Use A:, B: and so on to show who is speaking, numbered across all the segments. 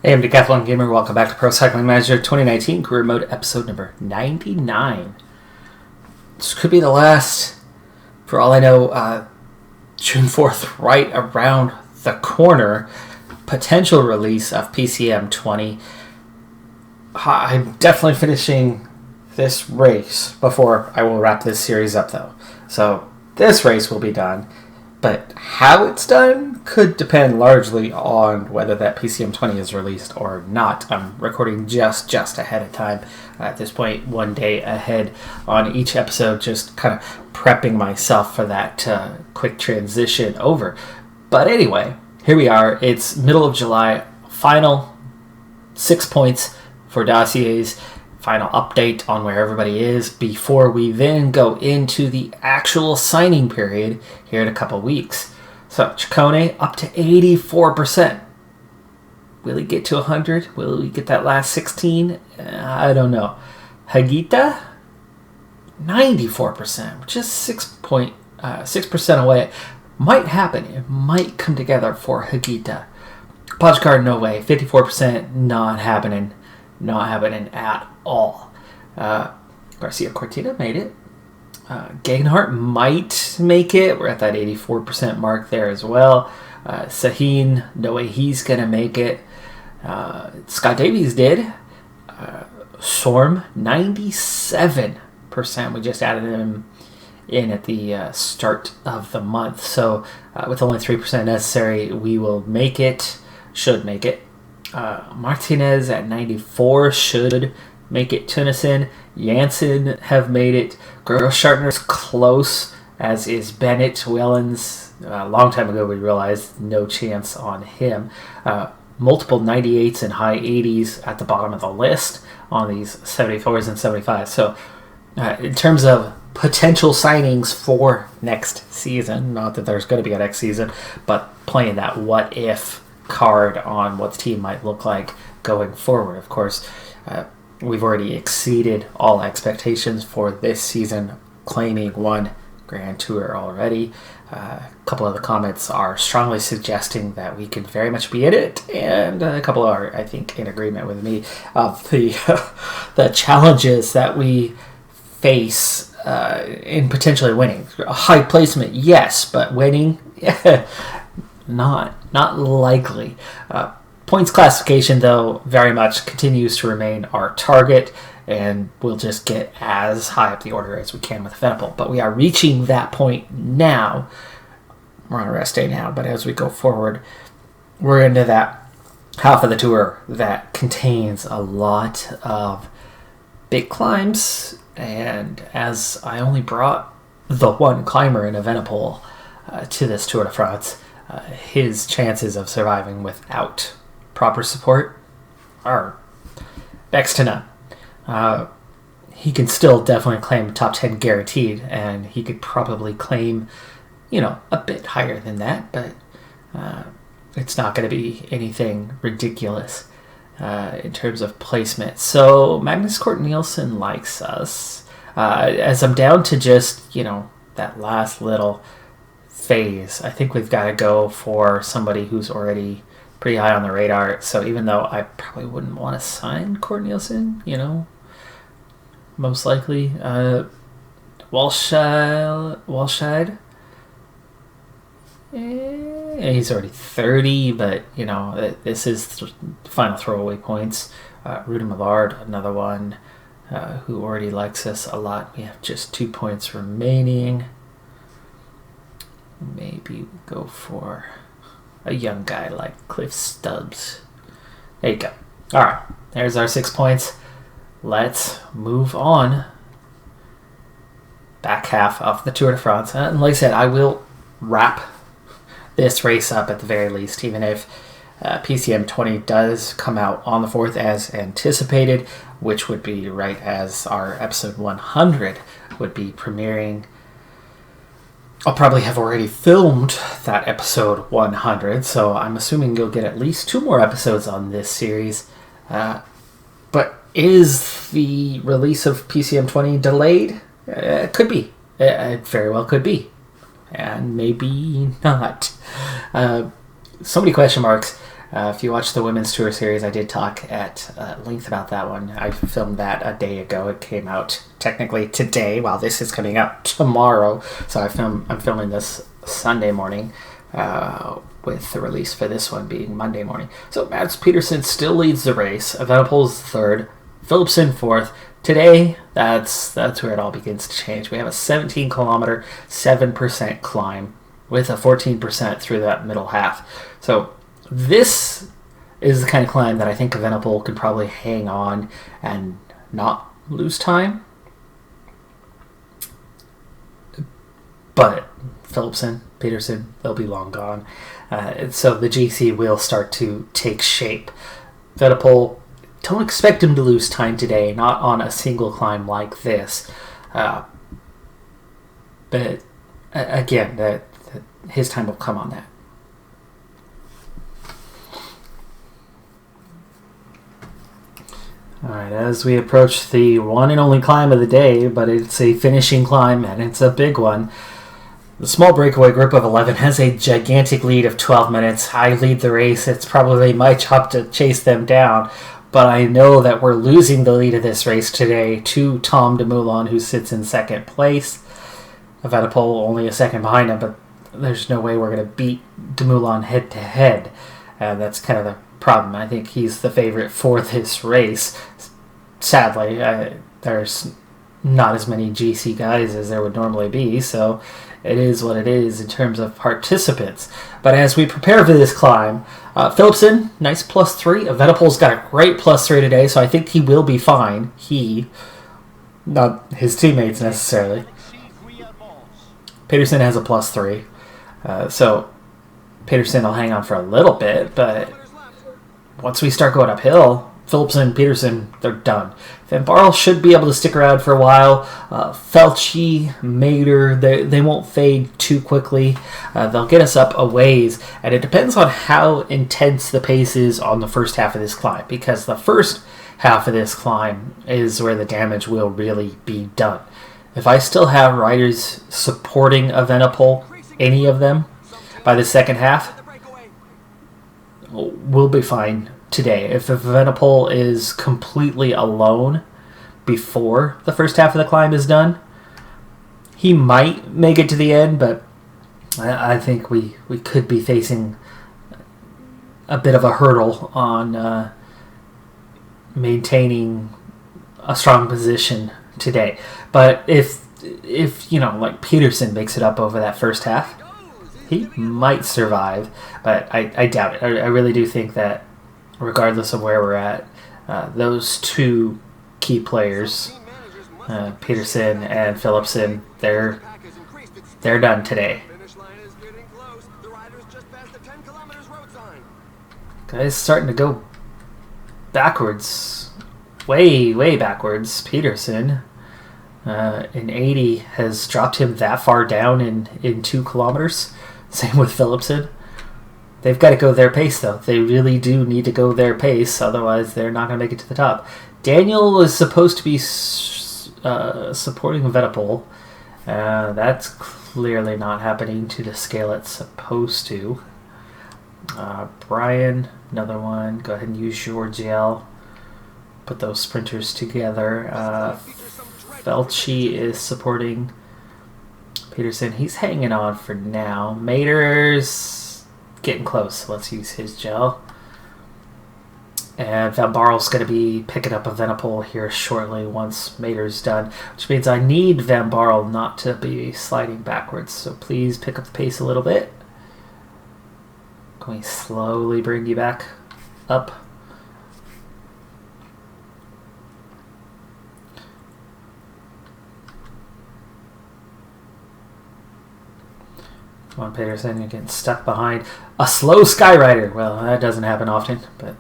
A: Hey, I'm Decathlon Gamer. Welcome back to Pro Cycling Manager 2019 Career Mode episode number 99. This could be the last, for all I know, June 4th, right around the corner, potential release of PCM20. I'm definitely finishing this race before I will wrap this series up, though. So this race will be done. But how it's done could depend largely on whether that PCM20 is released or not. I'm recording just ahead of time. At this point, one day ahead on each episode, just kind of prepping myself for that quick transition over. But anyway, here we are. It's middle of July. Final 6 points for dossiers. Final update on where everybody is before we then go into the actual signing period here in a couple weeks. So Ciccone up to 84%. Will he get to 100? Will he get that last 16? I don't know. Higuita 94%, just 6% away. Might happen. It might come together for Higuita. Pogacar, no way. 54%, not happening. Not happening at all. Garcia Cortina made it. Gegenhardt might make it. We're at that 84% mark there as well. Sahin, no way he's going to make it. Scott Davies did. Storm, 97%. We just added him in at the start of the month. So with only 3% necessary, we will make it. Should make it. Martinez at 94 should make it. Tunnison, Janssen have made it. Grossschartner's close, as is Bennett. Wellens, a long time ago we realized no chance on him. Multiple 98s and high 80s at the bottom of the list on these 74s and 75s. So in terms of potential signings for next season, not that there's going to be a next season, but playing that what if card on what the team might look like going forward. Of course, we've already exceeded all expectations for this season, claiming one Grand Tour already. A couple of the comments are strongly suggesting that we could very much be in it, and a couple are, I think, in agreement with me of the challenges that we face in potentially winning. A high placement, yes, but winning, not likely. Points classification, though, very much continues to remain our target, and we'll just get as high up the order as we can with Venables. But we are reaching that point now. We're on a rest day now, but as we go forward, we're into that half of the tour that contains a lot of big climbs, and as I only brought the one climber in Venables to this Tour de France, his chances of surviving without proper support are next to none. He can still definitely claim top 10 guaranteed, and he could probably claim, a bit higher than that, but it's not going to be anything ridiculous in terms of placement. So Magnus Cort Nielsen likes us. As I'm down to just, that last little phase, I think we've got to go for somebody who's already pretty high on the radar. So even though I probably wouldn't want to sign Cort Nielsen, most likely Walscheid. He's already 30, but this is final throwaway points. Rudy Millard, another one who already likes us a lot. We have just 2 points remaining. Maybe we go for a young guy like Cliff Stubbs. There you go. All right, there's our 6 points. Let's move on. Back half of the Tour de France. And like I said, I will wrap this race up at the very least, even if PCM20 does come out on the 4th as anticipated, which would be right as our episode 100 would be premiering. I'll probably have already filmed that episode 100, so I'm assuming you'll get at least 2 more episodes on this series. But is the release of PCM20 delayed? It could be. It very well could be. And maybe not. So many question marks. If you watch the Women's Tour Series, I did talk at length about that one. I filmed that a day ago. It came out technically today, while this is coming out tomorrow. So I'm filming this Sunday morning, with the release for this one being Monday morning. So Mads Pedersen still leads the race. Evenepoel's third. Philipsen fourth. Today, that's where it all begins to change. We have a 17-kilometer, 7% climb with a 14% through that middle half. So this is the kind of climb that I think Evenepoel can probably hang on and not lose time. But Philipsen, Pedersen, they'll be long gone. So the GC will start to take shape. Evenepoel, don't expect him to lose time today, not on a single climb like this. But again, his time will come on that. Alright, as we approach the one and only climb of the day, but it's a finishing climb and it's a big one. The small breakaway group of 11 has a gigantic lead of 12 minutes. I lead the race. It's probably my job to chase them down, but I know that we're losing the lead of this race today to Tom Dumoulin, who sits in second place. Evenepoel only a second behind him, but there's no way we're going to beat Dumoulin head-to-head. That's kind of the problem. I think he's the favorite for this race. Sadly, there's not as many GC guys as there would normally be, so it is what it is in terms of participants. But as we prepare for this climb, Philipsen, nice +3. Evenepoel's got a great +3 today, so I think he will be fine. Not his teammates necessarily. Pedersen has a +3. So Pedersen will hang on for a little bit, but once we start going uphill, Philipsen, Pedersen, they're done. Van Barle should be able to stick around for a while. Felchi, Mader, they won't fade too quickly. They'll get us up a ways, and it depends on how intense the pace is on the first half of this climb, because the first half of this climb is where the damage will really be done. If I still have riders supporting Evenepoel, any of them, by the second half, we'll be fine today. If Evenepoel is completely alone before the first half of the climb is done, he might make it to the end, but I think we could be facing a bit of a hurdle on maintaining a strong position today. But if like Pedersen makes it up over that first half, he might survive, but I doubt it. I really do think that regardless of where we're at, those two key players, Pedersen and Philipsen, they're done today. Guys starting to go backwards, way backwards. Pedersen in 80 has dropped him that far down in 2 kilometers. Same with Philipsen. They've got to go their pace, though. They really do need to go their pace, otherwise they're not going to make it to the top. Daniel is supposed to be supporting Evenepoel. That's clearly not happening to the scale it's supposed to. Brian, another one. Go ahead and use your gel. Put those sprinters together. Felchi is supporting Pedersen. He's hanging on for now. Mader's getting close. Let's use his gel. And Van Barle's going to be picking up Evenepoel here shortly once Mader's done, which means I need Van Barle not to be sliding backwards. So please pick up the pace a little bit. Can we slowly bring you back up? Come on, Pedersen, you're getting stuck behind a slow Skyrider. Well, that doesn't happen often, but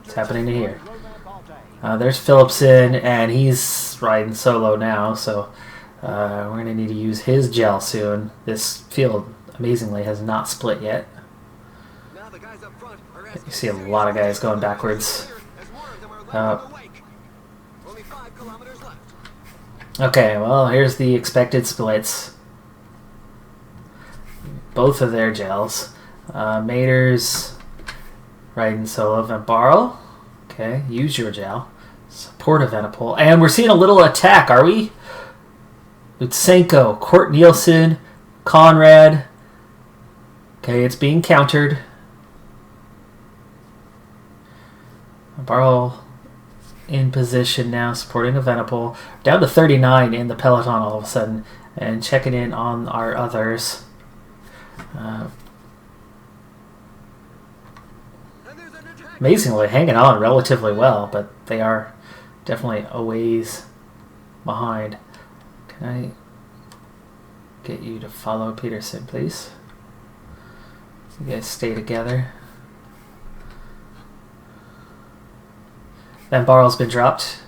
A: it's happening here. There's Philipsen, and he's riding solo now, so we're going to need to use his gel soon. This field, amazingly, has not split yet. You see a lot of guys going backwards. Okay, well, here's the expected splits. Both of their gels. Mader's riding solo. Van Barl. Okay, use your gel. Support Evenepoel. And we're seeing a little attack, are we? Lutsenko, Kort Nielsen, Conrad. Okay, it's being countered. Barl in position now, supporting Evenepoel. Down to 39 in the peloton all of a sudden. And checking in on our others. Amazingly hanging on relatively well, but they are definitely a ways behind. Can I get you to follow Peterson, please? You guys stay together. Van Barl's been dropped.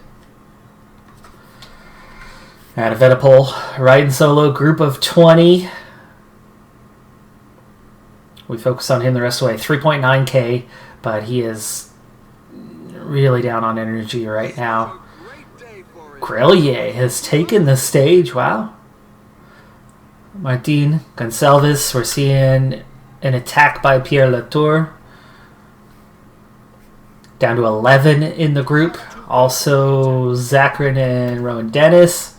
A: And Evenepoel riding solo, group of 20. We focus on him the rest of the way. 3.9K, but he is really down on energy right now. Grelier has taken the stage. Wow. Martin Gonçalves, we're seeing an attack by Pierre Latour. Down to 11 in the group. Also Zakarin and Rowan Dennis.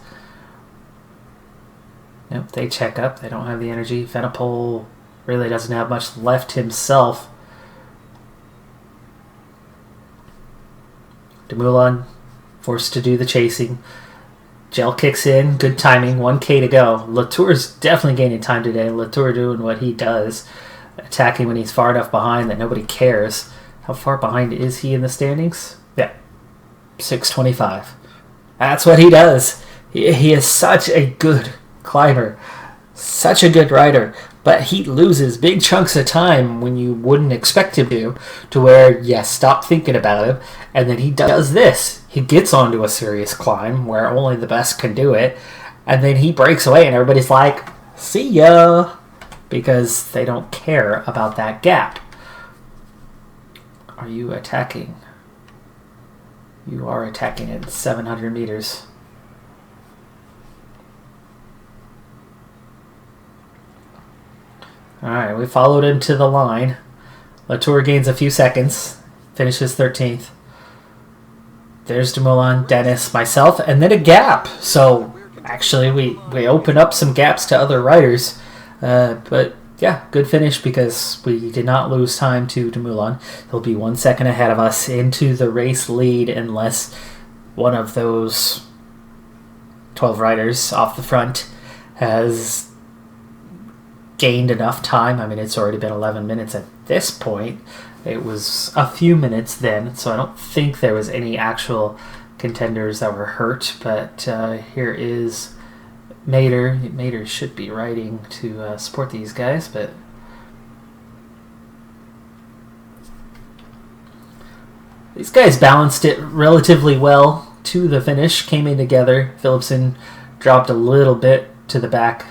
A: Nope, they check up. They don't have the energy. Evenepoel really doesn't have much left himself. Dumoulin forced to do the chasing. Gel kicks in. Good timing. 1K to go. Latour's definitely gaining time today. Latour doing what he does. Attacking when he's far enough behind that nobody cares. How far behind is he in the standings? Yeah. 625. That's what he does. He is such a good climber. Such a good rider. But he loses big chunks of time when you wouldn't expect him to where, yes, stop thinking about him. And then he does this. He gets onto a serious climb where only the best can do it. And then he breaks away and everybody's like, see ya. Because they don't care about that gap. Are you attacking? You are attacking at 700 meters. Alright, we followed him to the line. Latour gains a few seconds. Finishes 13th. There's Dumoulin, Dennis, myself, and then a gap. So, actually, we open up some gaps to other riders. But, yeah, good finish because we did not lose time to Dumoulin. He'll be 1 second ahead of us into the race lead unless one of those 12 riders off the front has gained enough time. I mean, it's already been 11 minutes at this point. It was a few minutes then, so I don't think there was any actual contenders that were hurt. But here is Mater. Mater should be riding to support these guys, but these guys balanced it relatively well to the finish, came in together. Philipsen dropped a little bit to the back.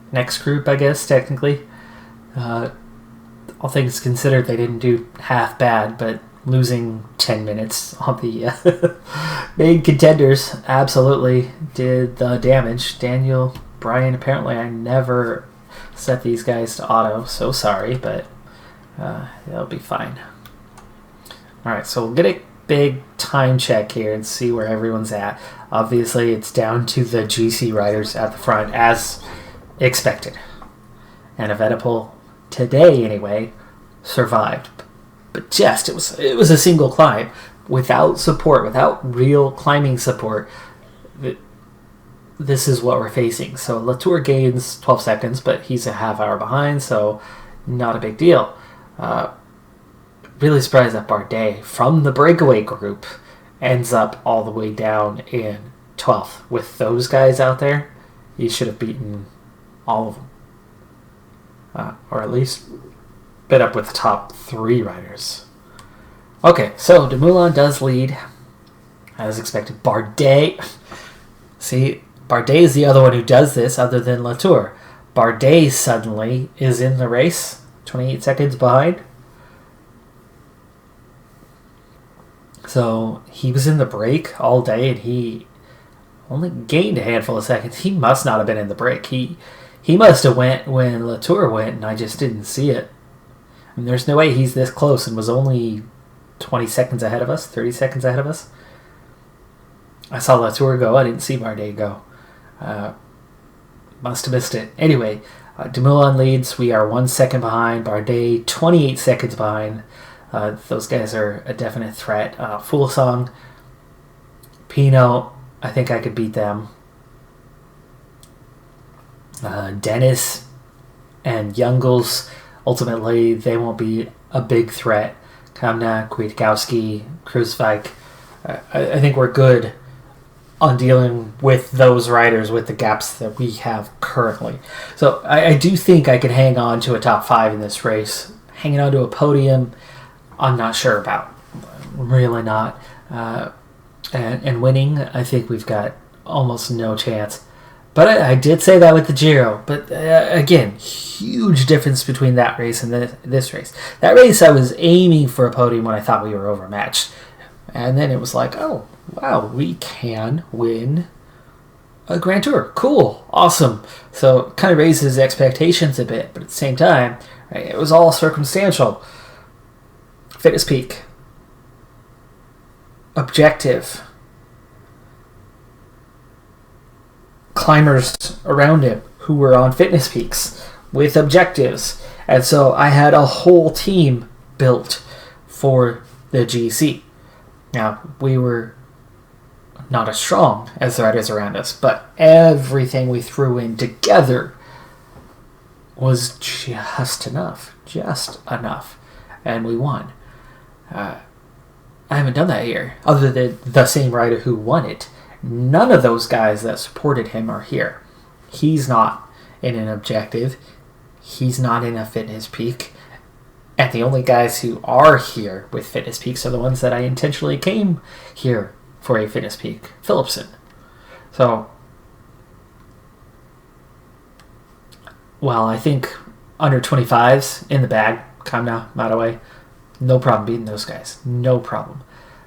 A: Next group, I guess, technically. All things considered, they didn't do half bad, but losing 10 minutes on the main contenders absolutely did the damage. Daniel Bryan, apparently I never set these guys to auto, so sorry, but they'll be fine. Alright, so we'll get a big time check here and see where everyone's at. Obviously, it's down to the GC riders at the front, as expected. And Evenepoel, today anyway, survived. But just, it was a single climb. Without support, without real climbing support, this is what we're facing. So Latour gains 12 seconds, but he's a half hour behind, so not a big deal. Really surprised that Bardet, from the breakaway group, ends up all the way down in 12th. With those guys out there, he should have beaten all of them. Or at least been up with the top 3 riders. Okay, so Dumoulin does lead, as expected. Bardet, see, Bardet is the other one who does this other than Latour. Bardet suddenly is in the race, 28 seconds behind. So he was in the break all day and he only gained a handful of seconds. He must not have been in the break. He must have went when Latour went and I just didn't see it. I mean, there's no way he's this close and was only 20 seconds ahead of us, 30 seconds ahead of us. I saw Latour go. I didn't see Bardet go. Must have missed it. Anyway, Dumoulin leads. We are 1 second behind. Bardet, 28 seconds behind. Those guys are a definite threat. Fuglsang, Pinot, I think I could beat them. Dennis and Youngles, ultimately, they won't be a big threat. Kamna, Kwiatkowski, Kruijswijk. I think we're good on dealing with those riders with the gaps that we have currently. So I do think I could hang on to a top 5 in this race. Hanging on to a podium, I'm not sure about. Really not. And winning, I think we've got almost no chance. But I did say that with the Giro. But again, huge difference between that race and this race. That race, I was aiming for a podium when I thought we were overmatched. And then it was like, oh, wow, we can win a Grand Tour. Cool. Awesome. So it kind of raises expectations a bit. But at the same time, right, it was all circumstantial. Fitness peak. Objective. Climbers around him who were on fitness peaks with objectives. And so I had a whole team built for the GC. Now, we were not as strong as the riders around us, but everything we threw in together was just enough. And we won. I haven't done that here, other than the same rider who won it. None of those guys that supported him are here. He's not in an objective. He's not in a fitness peak. And the only guys who are here with fitness peaks are the ones that I intentionally came here for a fitness peak. Philipsen. So, well, I think under 25s in the bag. Kamna, Madaway. No problem beating those guys. No problem.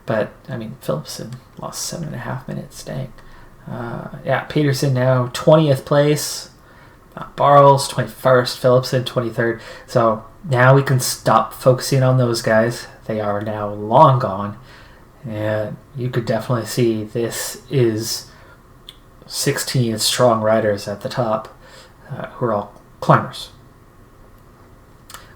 A: But, I mean, Philipsen lost 7.5 minutes. Dang. Peterson now 20th place. Barles 21st. Philipsen 23rd. So now we can stop focusing on those guys. They are now long gone. And you could definitely see this is 16 strong riders at the top who are all climbers.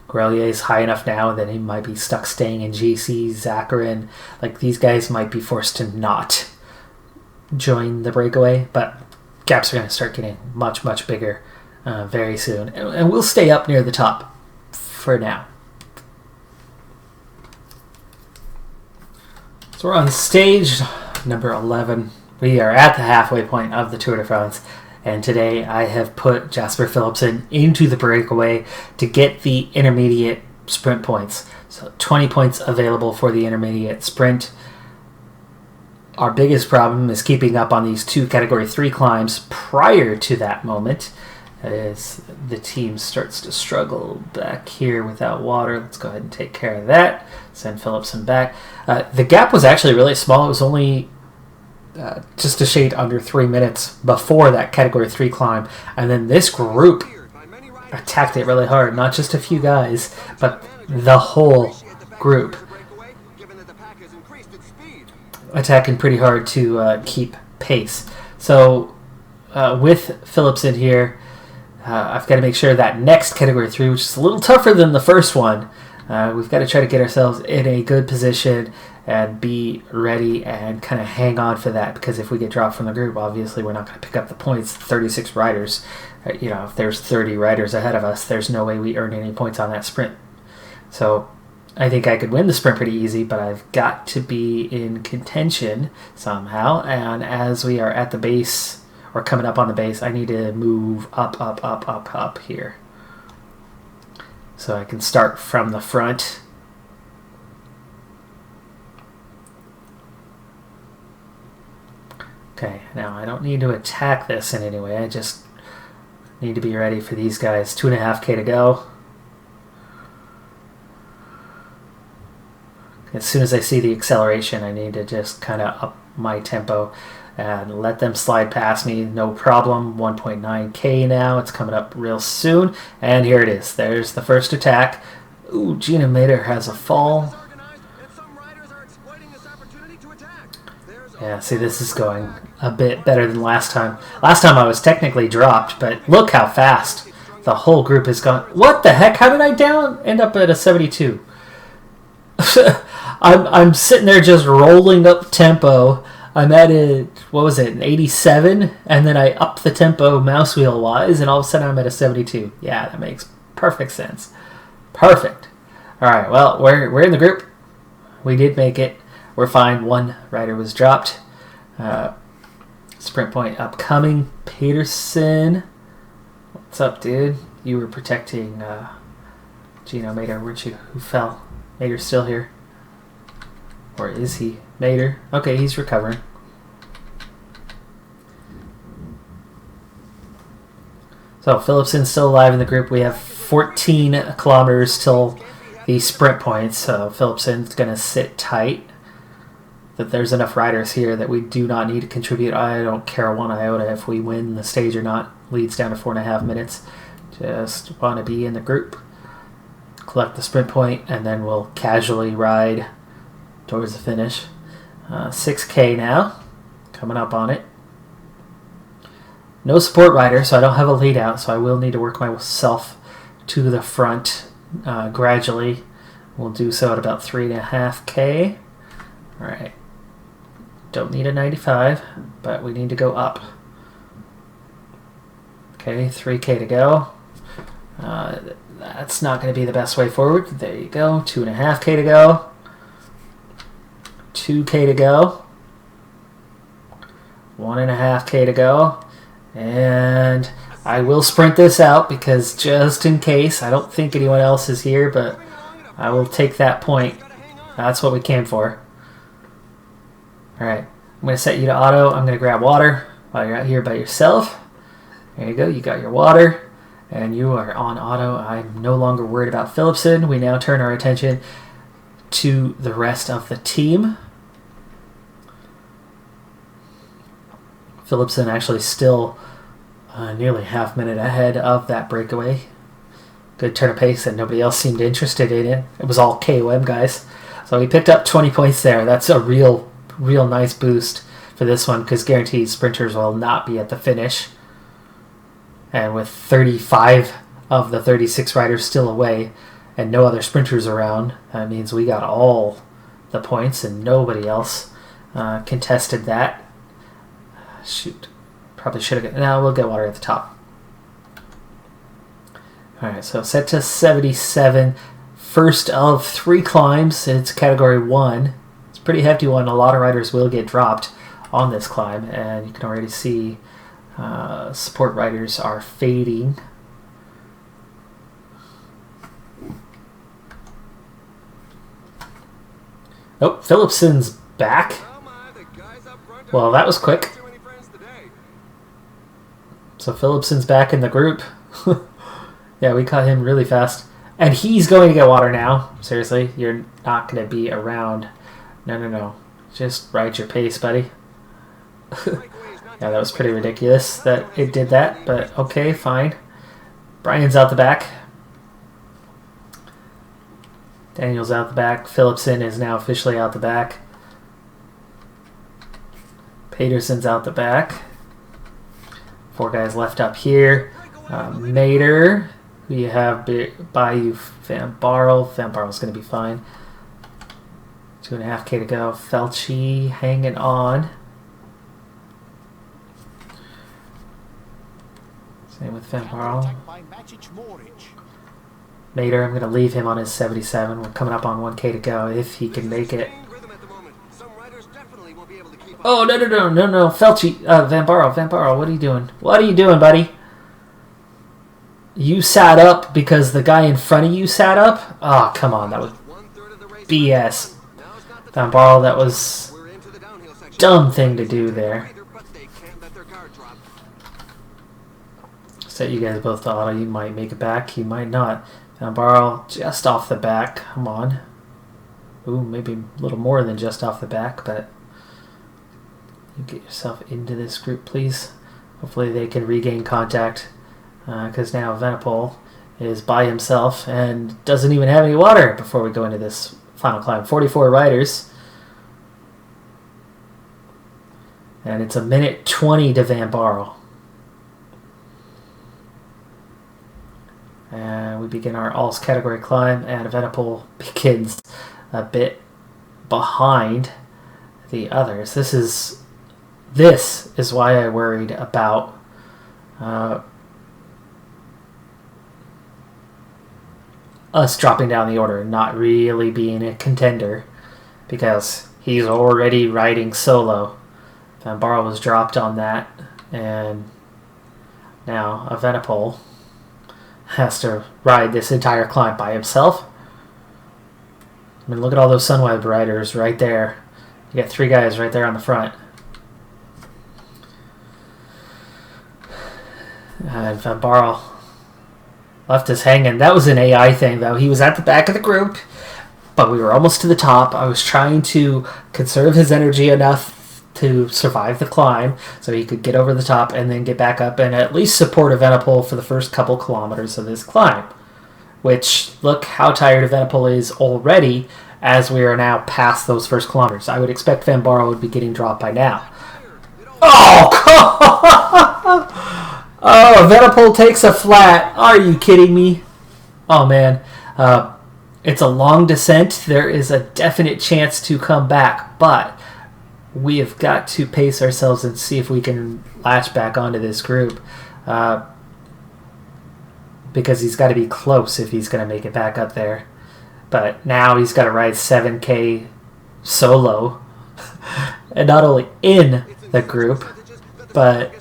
A: Grelier's high enough now that he might be stuck staying in GC. Zakarin, like these guys might be forced to not join the breakaway, but gaps are going to start getting much, much bigger very soon. And we'll stay up near the top for now. So we're on stage number 11. We are at the halfway point of the Tour de France. And today I have put Jasper Philipsen into the breakaway to get the intermediate sprint points. So 20 points available for the intermediate sprint. Our biggest problem is keeping up on these 2 Category 3 climbs prior to that moment. As the team starts to struggle back here without water. Let's go ahead and take care of that. Send Philipsen back. The gap was actually really small. It was only just a shade under 3 minutes before that Category 3 climb. And then this group attacked it really hard. Not just a few guys, but the whole group. Attacking pretty hard to keep pace. So with Philipsen here, I've got to make sure that next Category 3, which is a little tougher than the first one, we've got to try to get ourselves in a good position and be ready and kind of hang on for that, because if we get dropped from the group, obviously we're not going to pick up the points. 36 riders, if there's 30 riders ahead of us, there's no way we earn any points on that sprint. So I think I could win the sprint pretty easy, but I've got to be in contention somehow. And as we are at the base, or coming up on the base, I need to move up here. So I can start from the front. Okay, now I don't need to attack this in any way. I just need to be ready for these guys. 2.5K to go. As soon as I see the acceleration, I need to just kind of up my tempo and let them slide past me. No problem. 1.9K now. It's coming up real soon. And here it is. There's the first attack. Ooh, Gina Mater has a fall. Yeah, see, this is going a bit better than last time. Last time I was technically dropped, but look how fast the whole group has gone. What the heck? How did I end up at a 72? I'm sitting there just rolling up tempo. I'm at what was it, an 87? And then I up the tempo mouse wheel wise, and all of a sudden I'm at a 72. Yeah, that makes perfect sense. Perfect. All right, well, we're in the group. We did make it. We're fine. One rider was dropped. Sprint point upcoming. Peterson. What's up, dude? You were protecting Gino Mater, weren't you? Who fell? Mater's still here. Or is he? Mater. Okay, he's recovering. So Phillipson's still alive in the group. We have 14 kilometers till the sprint points. So Phillipson's going to sit tight. That there's enough riders here that we do not need to contribute. I don't care one iota if we win the stage or not. Leads down to 4.5 minutes. Just want to be in the group. Collect the sprint point, and then we'll casually ride towards the finish. 6K now. Coming up on it. No support rider, so I don't have a lead out, so I will need to work myself to the front gradually. We'll do so at about 3.5K. Alright. Don't need a 95, but we need to go up. Okay, 3K to go. That's not going to be the best way forward. There you go. 2.5K to go. 2K to go. 1.5K to go. And I will sprint this out because just in case, I don't think anyone else is here, but I will take that point. That's what we came for. Alright, I'm going to set you to auto. I'm going to grab water while you're out here by yourself. There you go, you got your water, and you are on auto. I'm no longer worried about Phillipson. We now turn our attention to the rest of the team. Phillipson actually still nearly half minute ahead of that breakaway. Good turn of pace that nobody else seemed interested in it. It was all KOM guys. So we picked up 20 points there. That's a real nice boost for this one because guaranteed sprinters will not be at the finish. And with 35 of the 36 riders still away and no other sprinters around, that means we got all the points and nobody else contested that. Shoot. Probably should have... No, we'll get water at the top. Alright, so set to 77. First of 3 climbs. It's category 1. It's a pretty hefty one. A lot of riders will get dropped on this climb. And you can already see support riders are fading. Oh, Phillipson's back. Well, that was quick. So Phillipson's back in the group. Yeah, we caught him really fast. And he's going to get water now. Seriously, you're not going to be around. No. Just ride your pace, buddy. Yeah, that was pretty ridiculous that it did that, but okay, fine. Brian's out the back. Daniel's out the back. Phillipson is now officially out the back. Peterson's out the back. 4 guys left up here. Mater, who you have by you, Van Barl. Van Barl's going to be fine. 2.5K to go. Felchi hanging on. Same with Van Barl. Mater, I'm going to leave him on his 77. We're coming up on 1K to go if he can make it. Oh, no. Felchi, Van Barl, what are you doing? What are you doing, buddy? You sat up because the guy in front of you sat up? Oh, come on, that was BS. Van Barl, that was dumb thing to do there. Set you guys both to auto. You might make it back, you might not. Van Barl just off the back. Come on. Ooh, maybe a little more than just off the back, but you get yourself into this group, please. Hopefully they can regain contact, because now Venipol is by himself and doesn't even have any water before we go into this final climb. 44 riders. And it's 1:20 to Van Barl. And we begin our alls category climb, and Evenepoel begins a bit behind the others. This is why I worried about us dropping down the order, not really being a contender, because he's already riding solo. Van Barl was dropped on that, and now Evenepoel has to ride this entire climb by himself. I mean, look at all those Sunweb riders right there. You got 3 guys right there on the front. And Van Barl left us hanging. That was an AI thing, though. He was at the back of the group, but we were almost to the top. I was trying to conserve his energy enough to survive the climb so he could get over the top and then get back up and at least support Evenepoel for the first couple kilometers of this climb. Which, look how tired Evenepoel is already as we are now past those first kilometers. I would expect Van Barl would be getting dropped by now. Oh, oh, Evenepoel takes a flat. Are you kidding me? Oh, man. It's a long descent. There is a definite chance to come back, but we have got to pace ourselves and see if we can latch back onto this group. Because he's got to be close if he's going to make it back up there. But now he's got to ride 7K solo. And not only in the group, but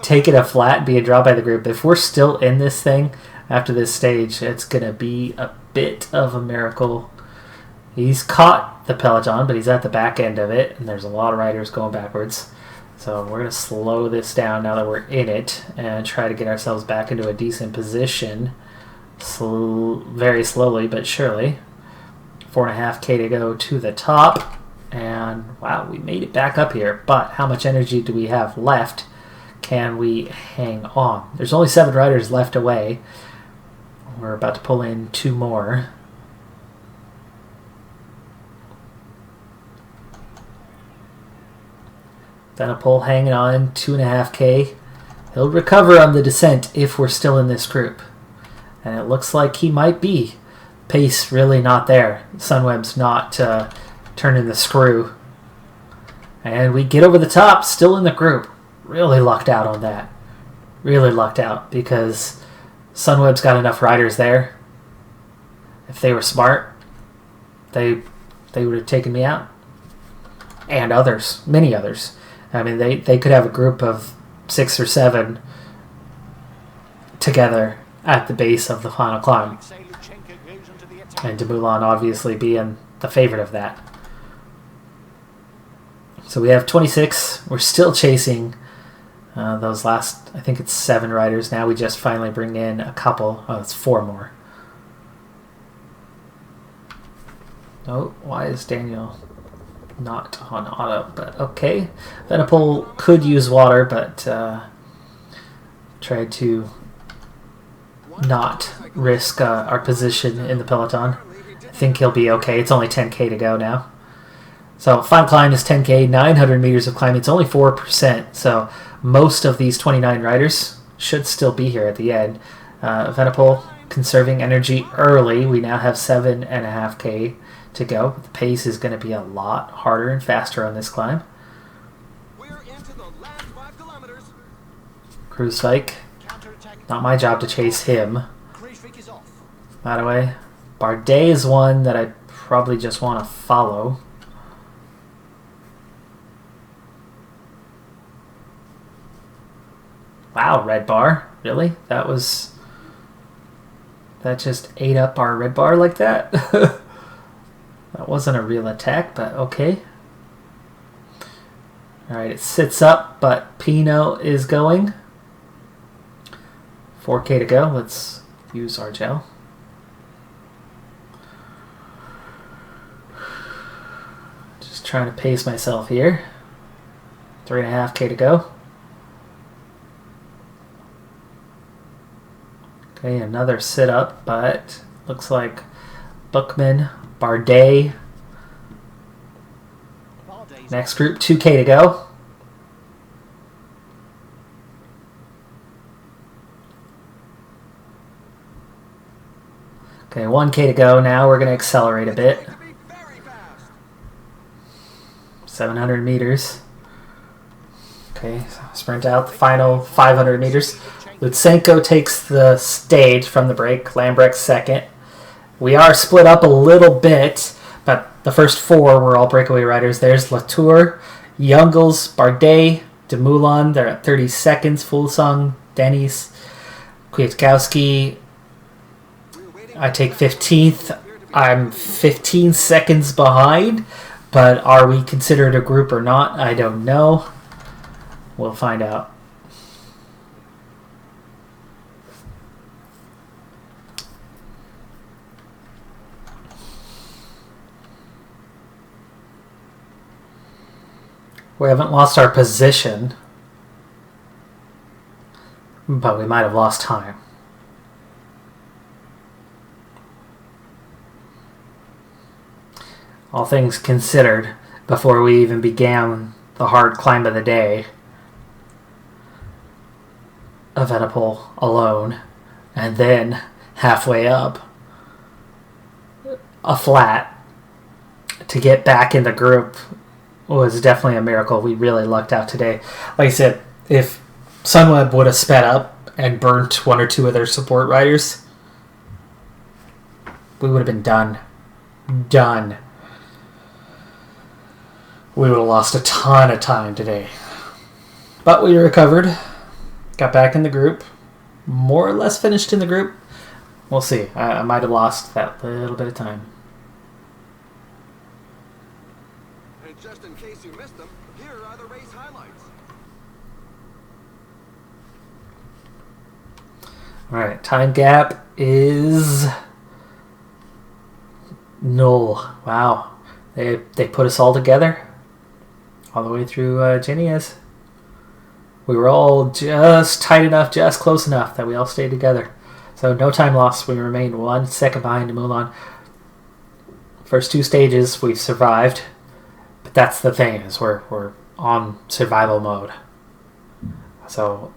A: taking a flat and being dropped by the group. If we're still in this thing after this stage, it's going to be a bit of a miracle. He's caught the peloton, but he's at the back end of it, and there's a lot of riders going backwards. So we're going to slow this down now that we're in it and try to get ourselves back into a decent position. Very slowly but surely. 4.5K to go to the top. And wow, we made it back up here. But how much energy do we have left? Can we hang on? There's only 7 riders left away. We're about to pull in 2 more. Evenepoel hanging on, 2.5K. He'll recover on the descent if we're still in this group. And it looks like he might be. Pace really not there. Sunweb's not turning the screw. And we get over the top, still in the group. Really lucked out on that. Really lucked out because Sunweb's got enough riders there. If they were smart, they would have taken me out. And others, many others. I mean, they could have a group of 6 or 7 together at the base of the final climb. And Dumoulin obviously being the favorite of that. So we have 26. We're still chasing those last, I think it's 7 riders now. We just finally bring in a couple. Oh, it's 4 more. Oh, why is Daniel not on auto? But okay. Evenepoel could use water, but tried to not risk our position in the peloton. I think he'll be okay. It's only 10K to go now. So final climb is 10K, 900 meters of climbing. It's only 4%, so most of these 29 riders should still be here at the end. Evenepoel conserving energy early. We now have 7.5K to go. The pace is going to be a lot harder and faster on this climb. Kruijswijk. Not my job to chase him. By the way, Bardet is one that I probably just want to follow. Wow, red bar. Really? That just ate up our red bar like that? That wasn't a real attack, but okay. Alright, it sits up, but Pinot is going. 4K to go. Let's use our gel. Just trying to pace myself here. 3.5K to go. Okay, another sit-up, but looks like Bookman, Bardet. Next group, 2K to go. Okay, 1K to go. Now we're going to accelerate a bit. 700 meters. Okay, sprint out the final 500 meters. Lutsenko takes the stage from the break. Lambrecht second. We are split up a little bit, but the first 4 were all breakaway riders. There's Latour, Youngles, Bardet, Dumoulin. They're at 30 seconds. Fulsang, Denis, Kwiatkowski. I take 15th. I'm 15 seconds behind, but are we considered a group or not? I don't know. We'll find out. We haven't lost our position, but we might have lost time. All things considered, before we even began the hard climb of the day, Evenepoel alone, and then halfway up a flat to get back in the group was definitely a miracle. We really lucked out today. Like I said, if Sunweb would have sped up and burnt 1 or 2 of their support riders, we would have been done. Done. We would have lost a ton of time today. But we recovered. Got back in the group. More or less finished in the group. We'll see. I might have lost that little bit of time.
B: And just in case you missed them, here are the race highlights.
A: Alright, time gap is 0. Wow. They put us all together. All the way through Genius. We were all just tight enough, just close enough that we all stayed together. So no time lost. We remained 1 second behind Dumoulin. First 2 stages we've survived. But that's the thing, is we're on survival mode. So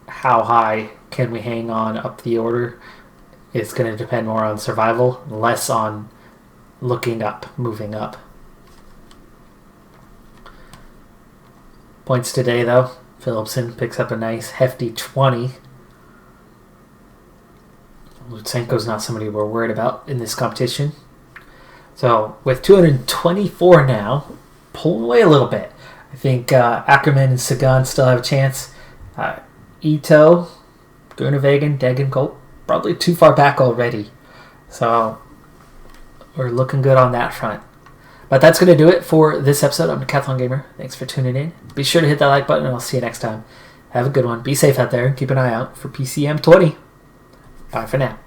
A: how high can we hang on up the order is going to depend more on survival, less on looking up, moving up. Points today, though. Philipsen picks up a nice hefty 20. Lutsenko's not somebody we're worried about in this competition. So with 224 now, pulling away a little bit. I think Ackerman and Sagan still have a chance. Ito, Groenewegen, Degenkolb, probably too far back already. So we're looking good on that front. But that's going to do it for this episode. I'm Decathlon Gamer. Thanks for tuning in. Be sure to hit that like button, and I'll see you next time. Have a good one. Be safe out there, and keep an eye out for PCM20. Bye for now.